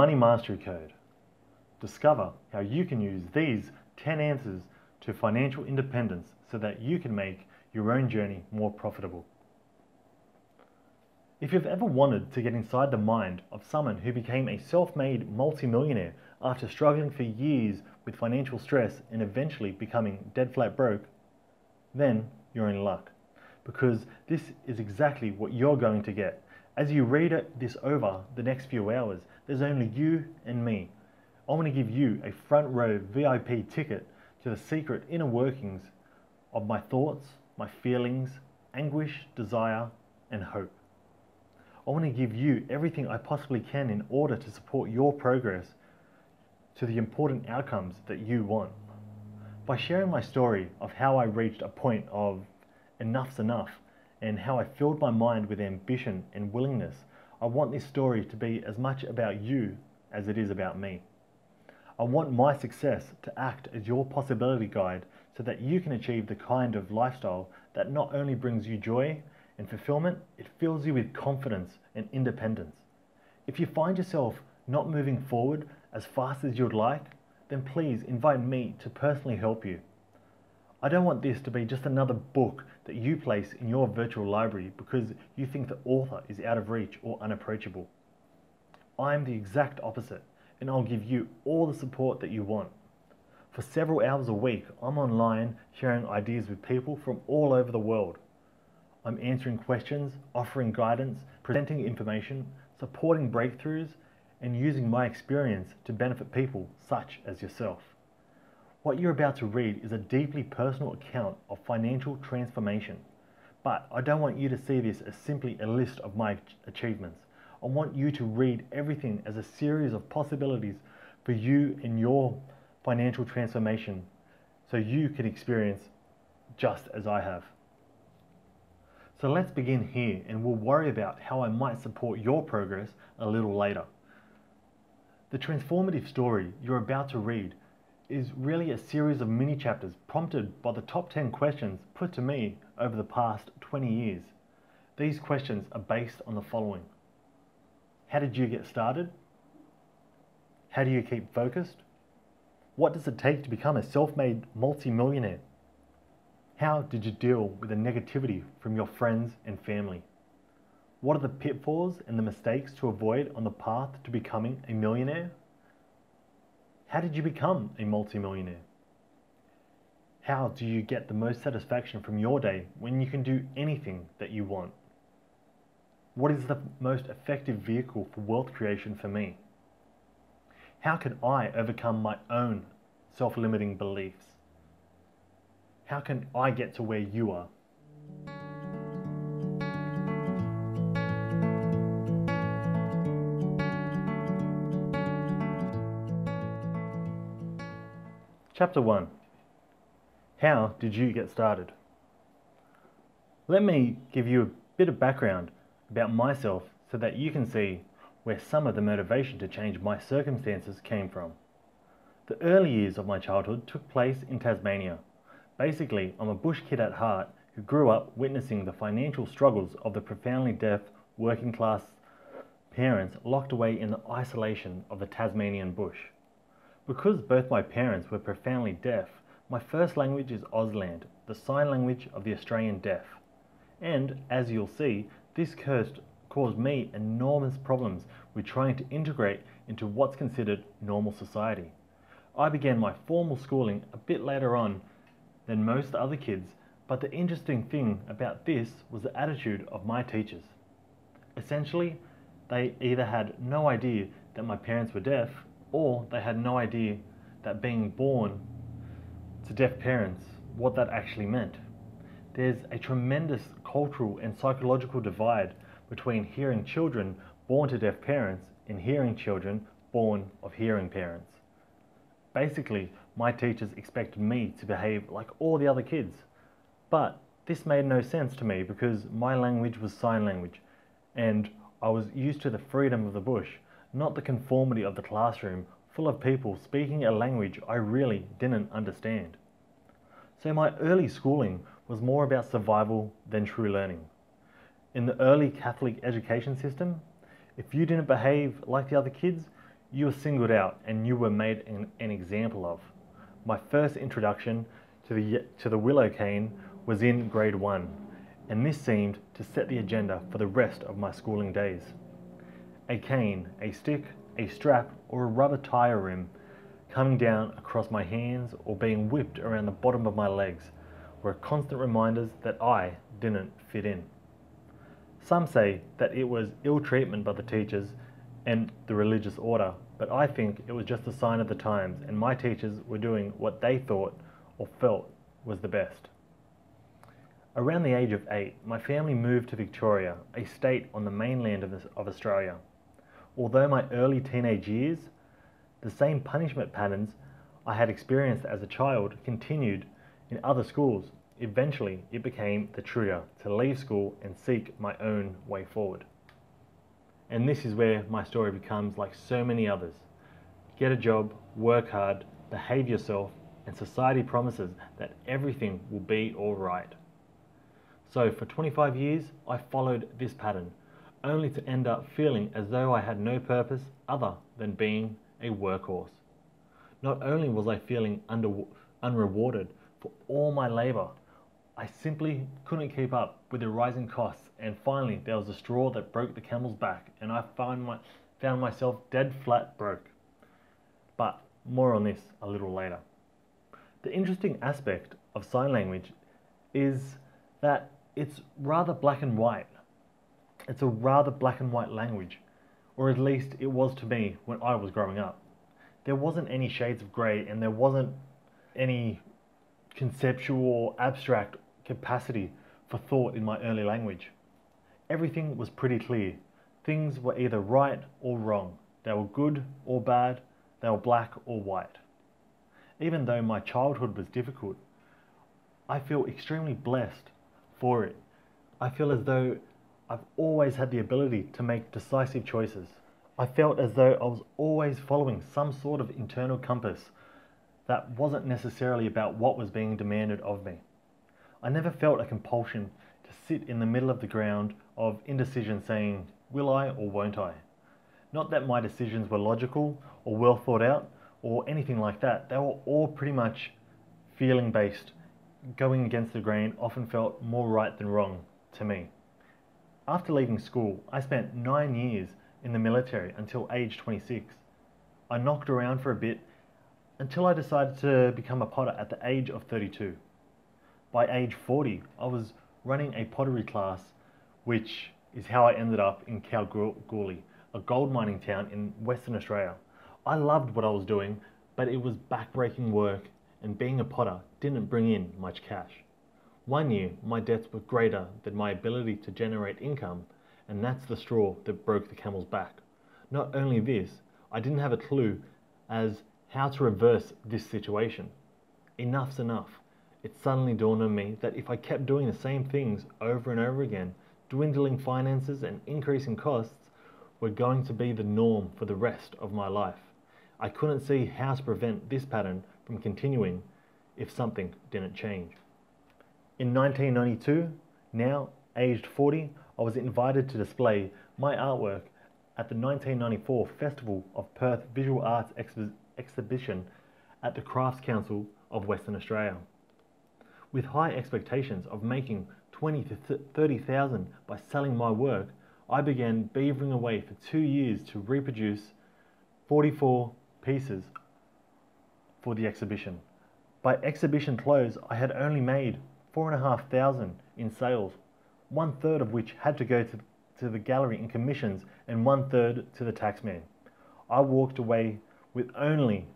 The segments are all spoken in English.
Money Mastery Code. Discover how you can use these 10 answers to financial independence so that you can make your own journey more profitable. If you've ever wanted to get inside the mind of someone who became a self-made multi-millionaire after struggling for years with financial stress and eventually becoming dead flat broke, then you're in luck, because this is exactly what you're going to get. As you read this over the next few hours, there's only you and me. I want to give you a front row VIP ticket to the secret inner workings of my thoughts, my feelings, anguish, desire, and hope. I want to give you everything I possibly can in order to support your progress to the important outcomes that you want. By sharing my story of how I reached a point of enough's enough and how I filled my mind with ambition and willingness, I want this story to be as much about you as it is about me. I want my success to act as your possibility guide so that you can achieve the kind of lifestyle that not only brings you joy and fulfillment, it fills you with confidence and independence. If you find yourself not moving forward as fast as you'd like, then please invite me to personally help you. I don't want this to be just another book that you place in your virtual library because you think the author is out of reach or unapproachable. I'm the exact opposite, and I'll give you all the support that you want. For several hours a week, I'm online sharing ideas with people from all over the world. I'm answering questions, offering guidance, presenting information, supporting breakthroughs, and using my experience to benefit people such as yourself. What you're about to read is a deeply personal account of financial transformation. But I don't want you to see this as simply a list of my achievements. I want you to read everything as a series of possibilities for you in your financial transformation so you can experience just as I have. So let's begin here, and we'll worry about how I might support your progress a little later. The transformative story you're about to read is really a series of mini chapters prompted by the top 10 questions put to me over the past 20 years. These questions are based on the following. How did you get started? How do you keep focused? What does it take to become a self-made multi-millionaire? How did you deal with the negativity from your friends and family? What are the pitfalls and the mistakes to avoid on the path to becoming a millionaire? How did you become a multi-millionaire? How do you get the most satisfaction from your day when you can do anything that you want? What is the most effective vehicle for wealth creation for me? How can I overcome my own self-limiting beliefs? How can I get to where you are? Chapter 1. How did you get started? Let me give you a bit of background about myself so that you can see where some of the motivation to change my circumstances came from. The early years of my childhood took place in Tasmania. Basically, I'm a bush kid at heart who grew up witnessing the financial struggles of the profoundly deaf, working class parents locked away in the isolation of the Tasmanian bush. Because both my parents were profoundly deaf, my first language is Auslan, the sign language of the Australian deaf. And, as you'll see, this caused me enormous problems with trying to integrate into what's considered normal society. I began my formal schooling a bit later on than most other kids, but the interesting thing about this was the attitude of my teachers. Essentially, they either had no idea that my parents were deaf, or they had no idea that being born to deaf parents, what that actually meant. There's a tremendous cultural and psychological divide between hearing children born to deaf parents and hearing children born of hearing parents. Basically, my teachers expected me to behave like all the other kids. But this made no sense to me because my language was sign language, and I was used to the freedom of the bush, not the conformity of the classroom full of people speaking a language I really didn't understand. So my early schooling was more about survival than true learning. In the early Catholic education system, if you didn't behave like the other kids, You were singled out and you were made an example of. My first introduction to the willow cane was in grade 1, and this seemed to set the agenda for the rest of my schooling days. A cane, a stick, a strap, or a rubber tire rim coming down across my hands or being whipped around the bottom of my legs were constant reminders that I didn't fit in. Some say that it was ill treatment by the teachers and the religious order, but I think it was just a sign of the times and my teachers were doing what they thought or felt was the best. Around the age of 8, my family moved to Victoria, a state on the mainland of Australia. Although my early teenage years, the same punishment patterns I had experienced as a child continued in other schools. Eventually, it became the trigger to leave school and seek my own way forward. And this is where my story becomes like so many others. Get a job, work hard, behave yourself, and society promises that everything will be all right. So for 25 years, I followed this pattern, only to end up feeling as though I had no purpose other than being a workhorse. Not only was I feeling unrewarded for all my labor, I simply couldn't keep up with the rising costs, and finally there was a straw that broke the camel's back and I found myself dead flat broke. But more on this a little later. The interesting aspect of sign language is that it's rather black and white. It's a rather black and white language, or at least it was to me when I was growing up. There wasn't any shades of grey and there wasn't any conceptual or abstract capacity for thought in my early language. Everything was pretty clear. Things were either right or wrong. They were good or bad. They were black or white. Even though my childhood was difficult, I feel extremely blessed for it. I feel as though I've always had the ability to make decisive choices. I felt as though I was always following some sort of internal compass that wasn't necessarily about what was being demanded of me. I never felt a compulsion to sit in the middle of the ground of indecision saying, will I or won't I? Not that my decisions were logical or well thought out or anything like that. They were all pretty much feeling based. Going against the grain often felt more right than wrong to me. After leaving school, I spent 9 years in the military until age 26. I knocked around for a bit until I decided to become a potter at the age of 32. By age 40, I was running a pottery class, which is how I ended up in Kalgoorlie, a gold mining town in Western Australia. I loved what I was doing, but it was backbreaking work and being a potter didn't bring in much cash. One year, my debts were greater than my ability to generate income, and that's the straw that broke the camel's back. Not only this, I didn't have a clue as how to reverse this situation. Enough's enough. It suddenly dawned on me that if I kept doing the same things over and over again, dwindling finances and increasing costs were going to be the norm for the rest of my life. I couldn't see how to prevent this pattern from continuing if something didn't change. In 1992, now aged 40, I was invited to display my artwork at the 1994 Festival of Perth Visual Arts Exhibition at the Crafts Council of Western Australia. With high expectations of making 20 to 30,000 by selling my work, I began beavering away for 2 years to reproduce 44 pieces for the exhibition. By exhibition close, I had only made 4,500 in sales, 1/3 of which had to go to the gallery in commissions and 1/3 to the taxman. I walked away with only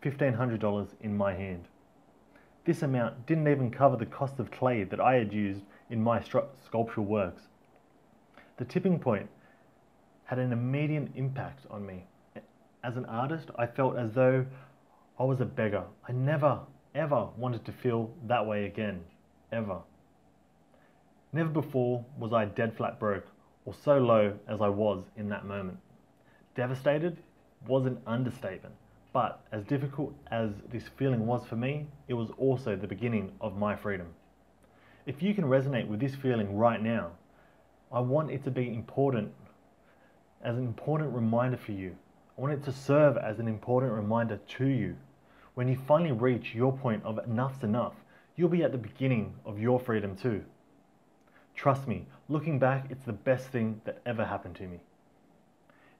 $1,500 in my hand. This amount didn't even cover the cost of clay that I had used in my sculptural works. The tipping point had an immediate impact on me. As an artist, I felt as though I was a beggar. I never, ever wanted to feel that way again, ever. Never before was I dead flat broke, or so low as I was in that moment. Devastated was an understatement, but as difficult as this feeling was for me, it was also the beginning of my freedom. If you can resonate with this feeling right now, I want it to be important, as an important reminder for you. I want it to serve as an important reminder to you. When you finally reach your point of enough's enough, you'll be at the beginning of your freedom too. Trust me, looking back, it's the best thing that ever happened to me.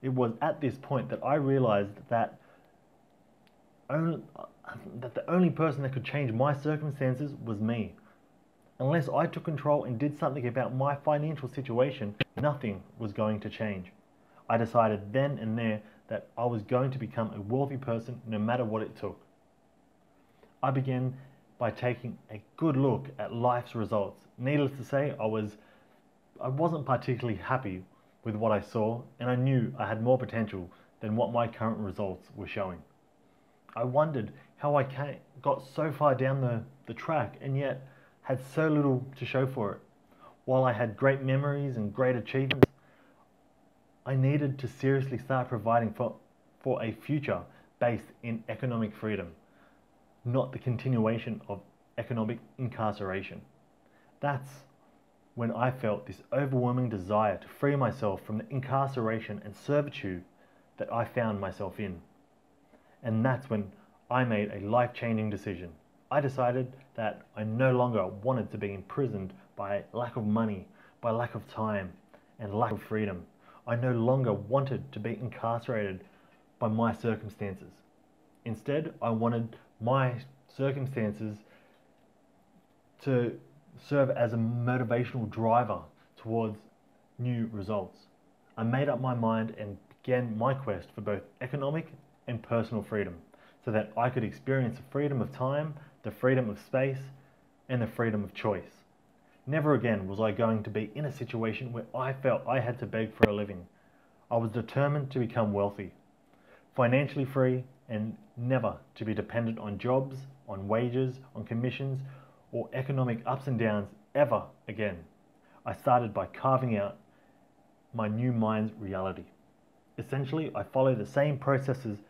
It was at this point that I realized that the only person that could change my circumstances was me. Unless I took control and did something about my financial situation, nothing was going to change. I decided then and there that I was going to become a wealthy person no matter what it took. I began by taking a good look at life's results. Needless to say, I wasn't particularly happy with what I saw, and I knew I had more potential than what my current results were showing. I wondered how I got so far down the track and yet had so little to show for it. While I had great memories and great achievements, I needed to seriously start providing for a future based in economic freedom, not the continuation of economic incarceration. That's when I felt this overwhelming desire to free myself from the incarceration and servitude that I found myself in. And that's when I made a life-changing decision. I decided that I no longer wanted to be imprisoned by lack of money, by lack of time, and lack of freedom. I no longer wanted to be incarcerated by my circumstances. Instead, I wanted my circumstances to serve as a motivational driver towards new results. I made up my mind and began my quest for both economic and personal freedom, so that I could experience the freedom of time, the freedom of space, and the freedom of choice. Never again was I going to be in a situation where I felt I had to beg for a living. I was determined to become wealthy, financially free, and never to be dependent on jobs, on wages, on commissions, or economic ups and downs ever again. I started by carving out my new mind's reality. Essentially, I followed the same processes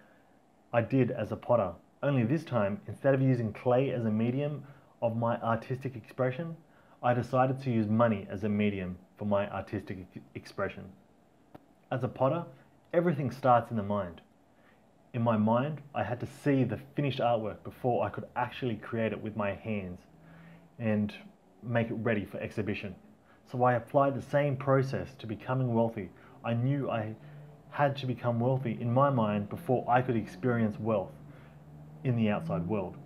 I did as a potter, only this time, instead of using clay as a medium of my artistic expression, I decided to use money as a medium for my artistic expression. As a potter, everything starts in the mind. In my mind, I had to see the finished artwork before I could actually create it with my hands and make it ready for exhibition. So I applied the same process to becoming wealthy. I knew I had to become wealthy in my mind before I could experience wealth in the outside world.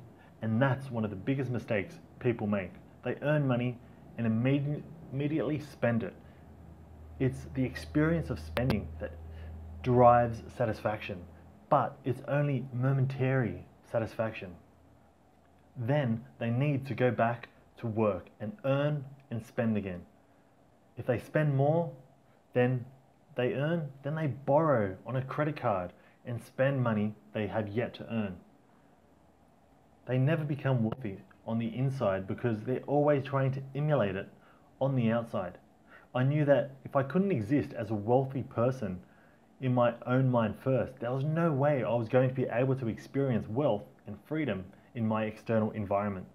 And that's one of the biggest mistakes people make. They earn money and immediately spend it. It's the experience of spending that derives satisfaction, but it's only momentary satisfaction. Then they need to go back to work and earn and spend again. If they spend more, then they earn, then they borrow on a credit card and spend money they have yet to earn. They never become wealthy on the inside because they're always trying to emulate it on the outside. I knew that if I couldn't exist as a wealthy person in my own mind first, there was no way I was going to be able to experience wealth and freedom in my external environment.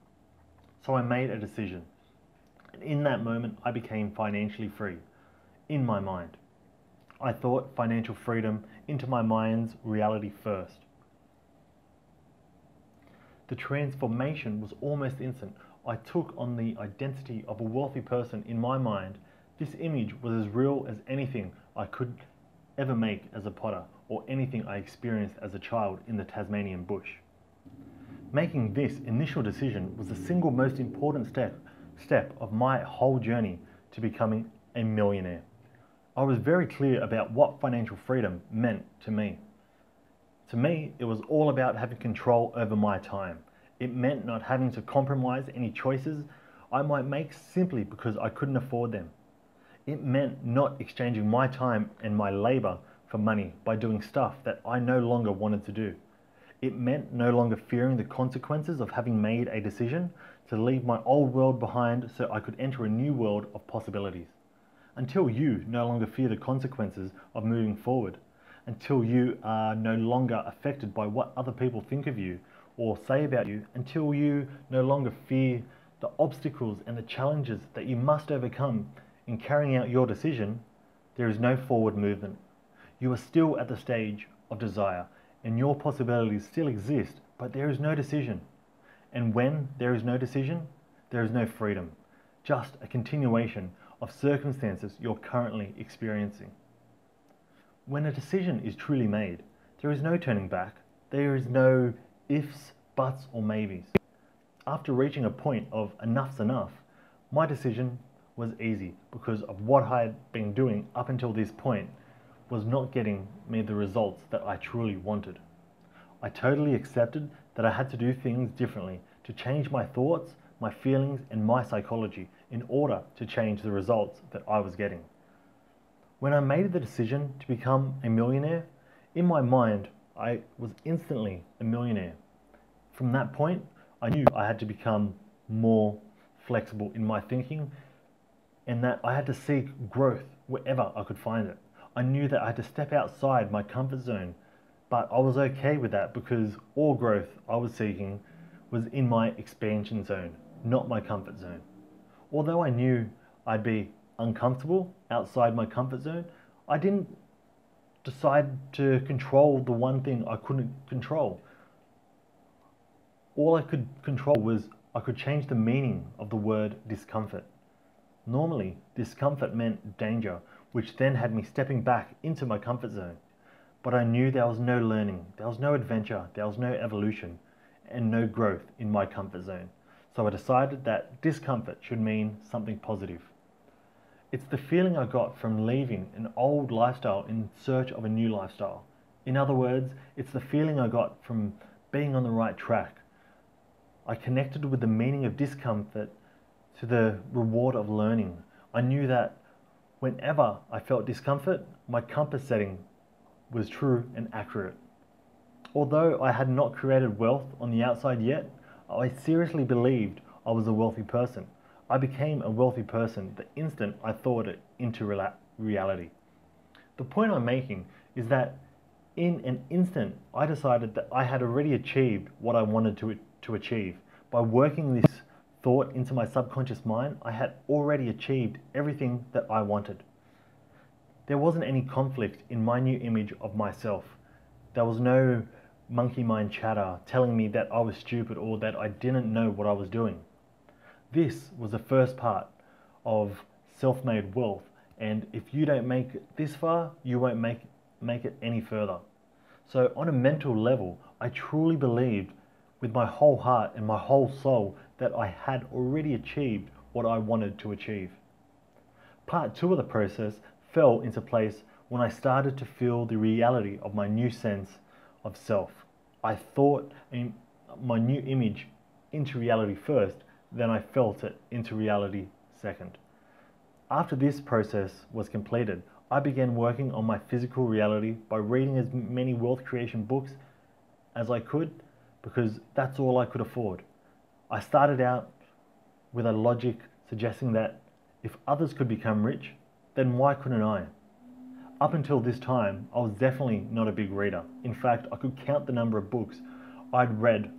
So I made a decision. And in that moment, I became financially free in my mind. I thought financial freedom into my mind's reality first. The transformation was almost instant. I took on the identity of a wealthy person in my mind. This image was as real as anything I could ever make as a potter or anything I experienced as a child in the Tasmanian bush. Making this initial decision was the single most important step of my whole journey to becoming a millionaire. I was very clear about what financial freedom meant to me. To me, it was all about having control over my time. It meant not having to compromise any choices I might make simply because I couldn't afford them. It meant not exchanging my time and my labor for money by doing stuff that I no longer wanted to do. It meant no longer fearing the consequences of having made a decision to leave my old world behind so I could enter a new world of possibilities. Until you no longer fear the consequences of moving forward, until you are no longer affected by what other people think of you or say about you, until you no longer fear the obstacles and the challenges that you must overcome in carrying out your decision, there is no forward movement. You are still at the stage of desire, and your possibilities still exist, but there is no decision. And when there is no decision, there is no freedom, just a continuation of circumstances you're currently experiencing. When a decision is truly made, there is no turning back. There is no ifs, buts, or maybes. After reaching a point of enough's enough, my decision was easy because of what I had been doing up until this point was not getting me the results that I truly wanted. I totally accepted that I had to do things differently to change my thoughts, my feelings, and my psychology in order to change the results that I was getting. When I made the decision to become a millionaire, in my mind, I was instantly a millionaire. From that point, I knew I had to become more flexible in my thinking and that I had to seek growth wherever I could find it. I knew that I had to step outside my comfort zone, but I was okay with that because all growth I was seeking was in my expansion zone, not my comfort zone. Although I knew I'd be uncomfortable outside my comfort zone, I didn't decide to control the one thing I couldn't control. All I could control was I could change the meaning of the word discomfort. Normally, discomfort meant danger, which then had me stepping back into my comfort zone. But I knew there was no learning, there was no adventure, there was no evolution, and no growth in my comfort zone. So I decided that discomfort should mean something positive. It's the feeling I got from leaving an old lifestyle in search of a new lifestyle. In other words, it's the feeling I got from being on the right track. I connected with the meaning of discomfort to the reward of learning. I knew that whenever I felt discomfort, my compass setting was true and accurate. Although I had not created wealth on the outside yet, I seriously believed I was a wealthy person. I became a wealthy person the instant I thought it into reality. The point I'm making is that in an instant, I decided that I had already achieved what I wanted to achieve. By working this thought into my subconscious mind, I had already achieved everything that I wanted. There wasn't any conflict in my new image of myself. There was no monkey mind chatter telling me that I was stupid or that I didn't know what I was doing. This was the first part of self-made wealth, and if you don't make it this far, you won't make it any further. So on a mental level, I truly believed with my whole heart and my whole soul that I had already achieved what I wanted to achieve. Part 2 of the process fell into place when I started to feel the reality of my new sense of self. I thought my new image into reality first, then I felt it into reality second. After this process was completed, I began working on my physical reality by reading as many wealth creation books as I could because that's all I could afford. I started out with a logic suggesting that if others could become rich, then why couldn't I? Up until this time, I was definitely not a big reader. In fact, I could count the number of books I'd read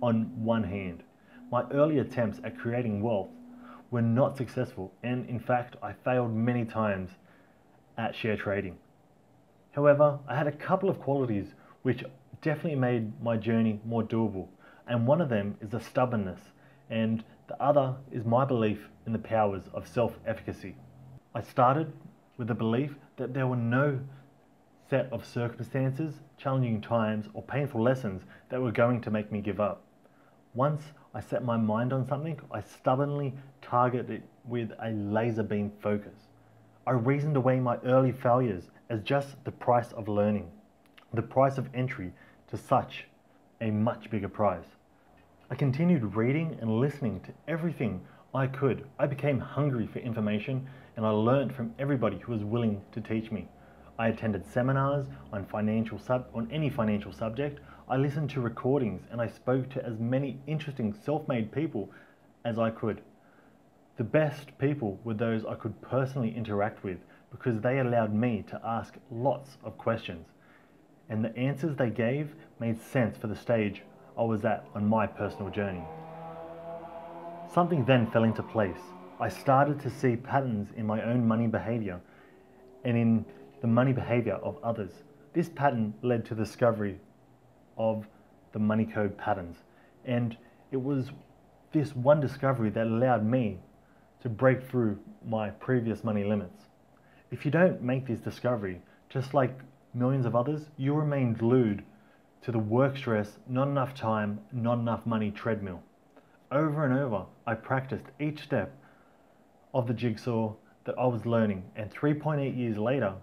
on one hand. My early attempts at creating wealth were not successful, and in fact, I failed many times at share trading. However, I had a couple of qualities which definitely made my journey more doable, and one of them is the stubbornness, and the other is my belief in the powers of self-efficacy. I started with the belief that there were no set of circumstances, challenging times, or painful lessons that were going to make me give up. Once I set my mind on something, I stubbornly targeted it with a laser beam focus. I reasoned away my early failures as just the price of learning, the price of entry to such a much bigger prize. I continued reading and listening to everything I could. I became hungry for information and I learned from everybody who was willing to teach me. I attended seminars on any financial subject. I listened to recordings and I spoke to as many interesting self-made people as I could. The best people were those I could personally interact with because they allowed me to ask lots of questions, and the answers they gave made sense for the stage I was at on my personal journey. Something then fell into place. I started to see patterns in my own money behavior and in the money behavior of others. This pattern led to the discovery of the money code patterns, and it was this one discovery that allowed me to break through my previous money limits. If you don't make this discovery, just like millions of others, you remain glued to the work stress, not enough time, not enough money treadmill. Over and over, I practiced each step of the jigsaw that I was learning, and 3.8 years later,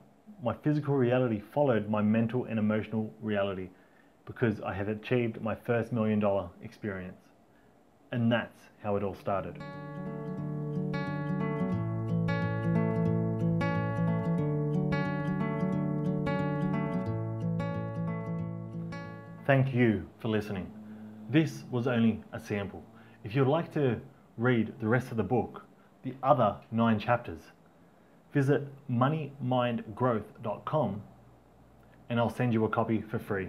my physical reality followed my mental and emotional reality because I had achieved my first $1 million experience. And that's how it all started. Thank you for listening. This was only a sample. If you'd like to read the rest of the book, the other 9 chapters, visit moneymindgrowth.com and I'll send you a copy for free.